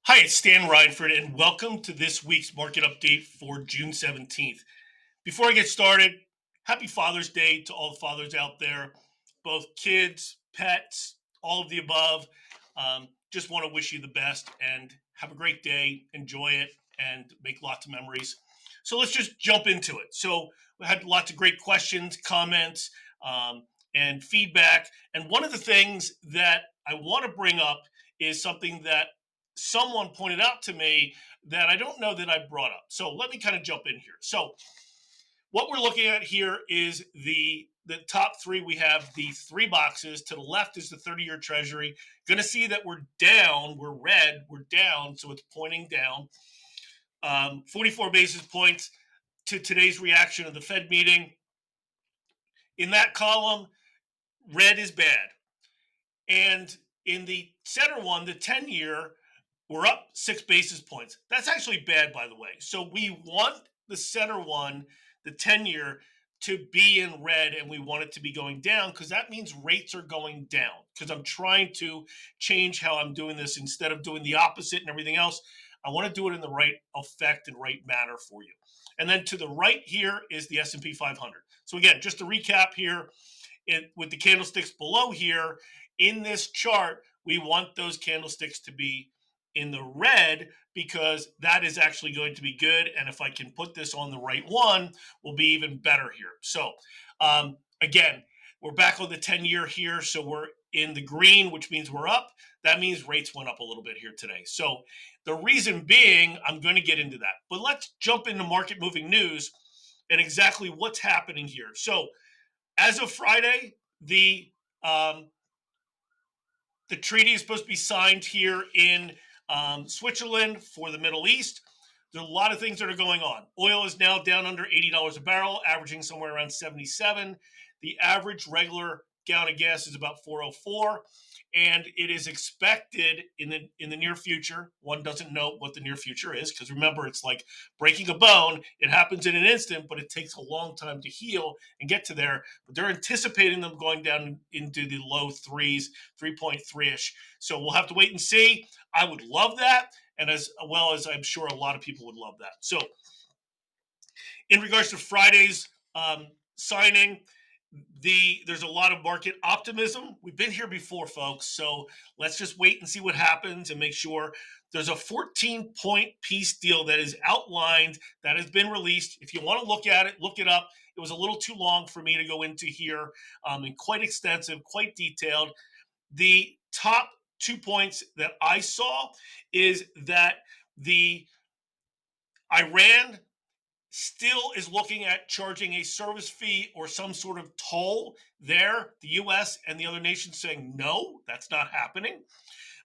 Hi, it's Stan Reinford, and welcome to this week's market update for June 17th. Before I get started, happy Father's Day to all the fathers out there, both kids, pets, all of the above. Just want to wish you the best and have a great day, enjoy it, and make lots of memories. So let's just jump into it. So we had lots of great questions, comments, and feedback. And one of the things that I want to bring up is something that someone pointed out to me that I don't know that I brought up. So let me kind of jump in here. So what we're looking at here is the top three. We have the three boxes. To the left is the 30-year treasury. Going to see that we're down. We're red. We're down. So it's pointing down. 44 basis points to today's reaction of the Fed meeting. In that column, red is bad. And in the center one, the 10-year, we're up 6 basis points. That's actually bad, by the way. So we want the center one, the 10-year, to be in red, and we want it to be going down because that means rates are going down. Because I'm trying to change how I'm doing this instead of doing the opposite and everything else. I want to do it in the right effect and right manner for you. And then to the right here is the S&P 500. So again, just to recap here, with the candlesticks below here in this chart, we want those candlesticks to be in the red because that is actually going to be good. And if I can put this on the right one, will be even better here. So again, we're back on the 10-year here. So we're in the green, which means we're up. That means rates went up a little bit here today. So the reason being, I'm going to get into that. But let's jump into market moving news and exactly what's happening here. So as of Friday, um, the treaty is supposed to be signed here in Switzerland for the Middle East. There's a lot of things that are going on. Oil is now down under $80 a barrel, averaging somewhere around 77. The average regular gallon of gas is about 404, and it is expected in the near future. One doesn't know what the near future is because remember, it's like breaking a bone. It happens in an instant, but it takes a long time to heal and get to there. But they're anticipating them going down into the low threes, 3.3ish. So we'll have to wait and see. I would love that, and as well as I'm sure a lot of people would love that. So in regards to Friday's signing, there's a lot of market optimism. We've been here before, folks, so let's just wait and see what happens and make sure. There's a 14-point peace deal that is outlined, that has been released. If you want to look at it, look it up. It was a little too long for me to go into here, and quite extensive, quite detailed. The top 2 points that I saw is that the Iran still is looking at charging a service fee or some sort of toll there. The US and the other nations saying, no, that's not happening.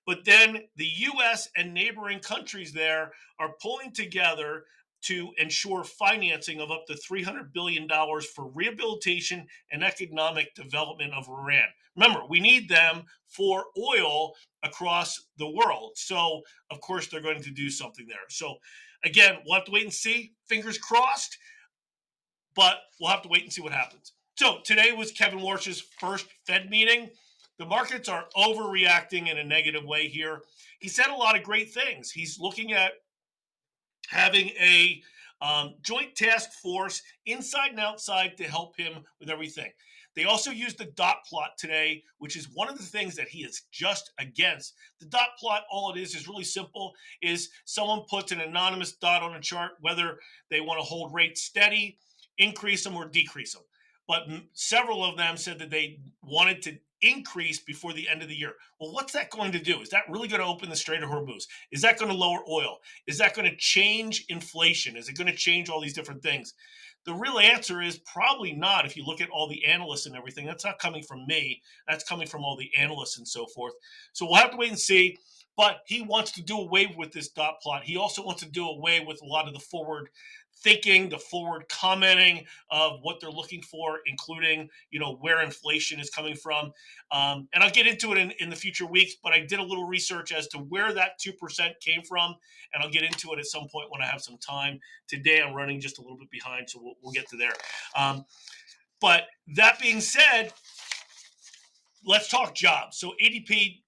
But then the US and neighboring countries there are pulling together to ensure financing of up to $300 billion for rehabilitation and economic development of Iran. Remember, we need them for oil across the world. So, of course, they're going to do something there. So, again, we'll have to wait and see. Fingers crossed, but we'll have to wait and see what happens. So, today was Kevin Warsh's first Fed meeting. The markets are overreacting in a negative way here. He said a lot of great things. He's looking at having a joint task force inside and outside to help him with everything. They also used the dot plot today, which is one of the things that he is just against. The dot plot, all it is really simple, is someone puts an anonymous dot on a chart, whether they want to hold rates steady, increase them, or decrease them. But several of them said that they wanted to increase before the end of the year. Well, what's that going to do? Is that really going to open the Strait of Hormuz? Is that going to lower oil? Is that going to change inflation? Is it going to change all these different things? The real answer is probably not. If you look at all the analysts and everything, that's not coming from me. That's coming from all the analysts and so forth. So we'll have to wait and see. But he wants to do away with this dot plot. He also wants to do away with a lot of the forward thinking, the forward commenting of what they're looking for, including where inflation is coming from. And I'll get into it in the future weeks. But I did a little research as to where that 2% came from, and I'll get into it at some point when I have some time. Today I'm running just a little bit behind, so we'll get to there. But that being said, let's talk jobs. So ADP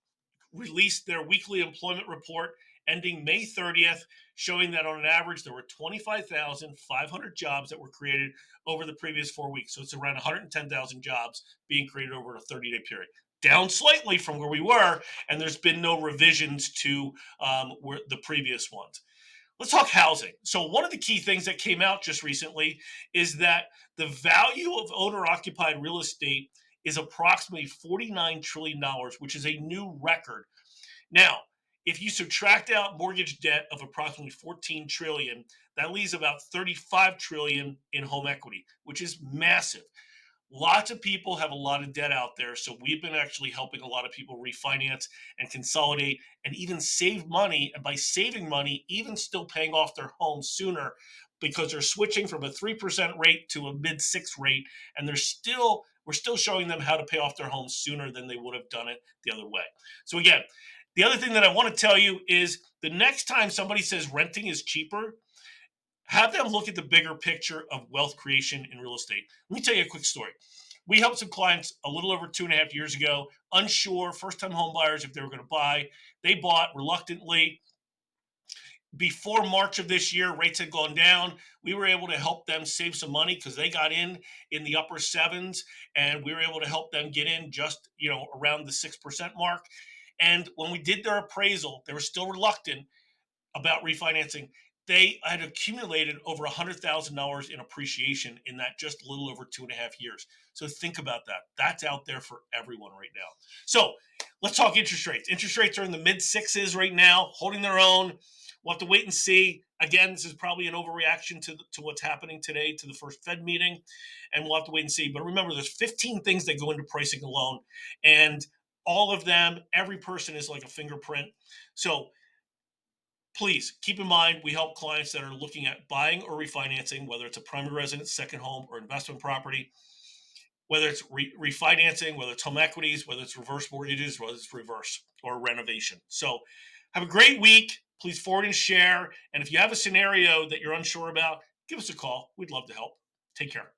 released their weekly employment report, ending May 30th, showing that on an average there were 25,500 jobs that were created over the previous 4 weeks. So it's around 110,000 jobs being created over a 30-day period. Down slightly from where we were, and there's been no revisions to where the previous ones. Let's talk housing. So, one of the key things that came out just recently is that the value of owner occupied real estate is approximately $49 trillion, which is a new record. Now, if you subtract out mortgage debt of approximately 14 trillion, that leaves about 35 trillion in home equity, which is massive. Lots of people have a lot of debt out there. So we've been actually helping a lot of people refinance and consolidate and even save money. And by saving money, even still paying off their home sooner because they're switching from a 3% rate to a mid 6 rate. And we're still showing them how to pay off their homes sooner than they would have done it the other way. So again, the other thing that I want to tell you is the next time somebody says renting is cheaper, have them look at the bigger picture of wealth creation in real estate. Let me tell you a quick story. We helped some clients a little over 2.5 years ago, unsure, first time home buyers if they were going to buy. They bought reluctantly. Before March of this year, rates had gone down. We were able to help them save some money because they got in the upper sevens, and we were able to help them get in just around the 6% mark. And when we did their appraisal, they were still reluctant about refinancing. They had accumulated over $100,000 in appreciation in that just a little over 2.5 years. So think about that. That's out there for everyone right now. So let's talk interest rates. Interest rates are in the mid sixes right now, holding their own. We'll have to wait and see. Again, this is probably an overreaction to what's happening today, to the first Fed meeting, and we'll have to wait and see. But remember, there's 15 things that go into pricing a loan, and all of them, every person is like a fingerprint. So please keep in mind, we help clients that are looking at buying or refinancing, whether it's a primary residence, second home, or investment property, whether it's refinancing, whether it's home equities, whether it's reverse mortgages, whether it's reverse or renovation. So have a great week. Please forward and share. And if you have a scenario that you're unsure about, give us a call. We'd love to help. Take care.